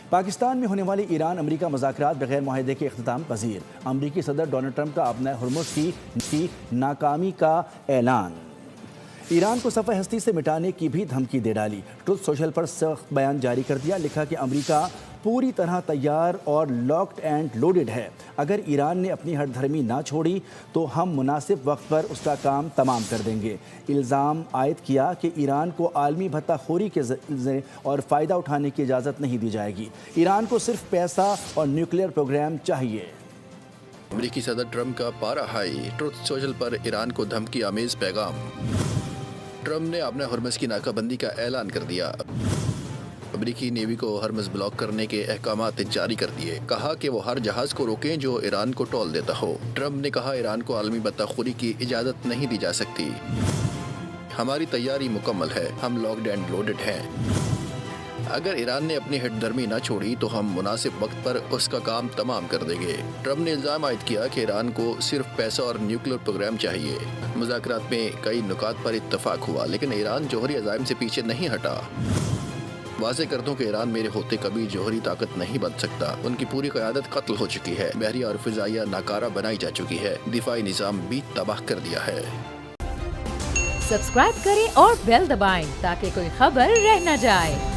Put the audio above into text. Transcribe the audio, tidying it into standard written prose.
پاکستان میں ہونے والے ایران امریکہ مذاکرات بغیر معاہدے کے اختتام پذیر۔ امریکی صدر ڈونلڈ ٹرمپ کا اپنا ہرمز کی ناکامی کا اعلان۔ ایران کو صفحہ ہستی سے مٹانے کی بھی دھمکی دے ڈالی۔ ٹروتھ سوشل پر سخت بیان جاری کر دیا، لکھا کہ امریکہ پوری طرح تیار اور لاکڈ اینڈ لوڈڈ ہے۔ اگر ایران نے اپنی ہٹ دھرمی نہ چھوڑی تو ہم مناسب وقت پر اس کا کام تمام کر دیں گے۔ الزام عائد کیا کہ ایران کو عالمی بھتہ خوری کے ذریعے اور فائدہ اٹھانے کی اجازت نہیں دی جائے گی۔ ایران کو صرف پیسہ اور نیوکلیئر پروگرام چاہیے۔ امریکی صدر ٹرمپ کا پارا ہائی، ٹروتھ سوشل پر ایران کو دھمکی آمیز پیغام۔ ٹرمپ نے اپنے ہرمز کی ناکہ بندی کا اعلان کر دیا۔ امریکی نیوی کو ہرمز بلاک کرنے کے احکامات جاری کر دیے، کہا کہ وہ ہر جہاز کو روکیں جو ایران کو ٹول دیتا ہو۔ ٹرمپ نے کہا ایران کو عالمی بھتہ خوری کی اجازت نہیں دی جا سکتی۔ ہماری تیاری مکمل ہے، ہم لاکڈ اینڈ لوڈڈ ہیں۔ اگر ایران نے اپنی ہٹ دھرمی نہ چھوڑی تو ہم مناسب وقت پر اس کا کام تمام کر دیں گے۔ ٹرمپ نے الزام عائد کیا کہ ایران کو صرف پیسہ اور نیوکلیئر پروگرام چاہیے۔ مذاکرات میں کئی نکات پر اتفاق ہوا، لیکن ایران جوہری عزائم سے پیچھے نہیں ہٹا۔ واضح کر دوں کہ ایران میرے ہوتے کبھی جوہری طاقت نہیں بن سکتا۔ ان کی پوری قیادت قتل ہو چکی ہے، بحریہ اور فضائیہ ناکارہ بنائی جا چکی ہے، دفاعی نظام بھی تباہ کر دیا ہے۔ سبسکرائب کریں اور بیل دبائیں تاکہ کوئی خبر رہ نہ جائے۔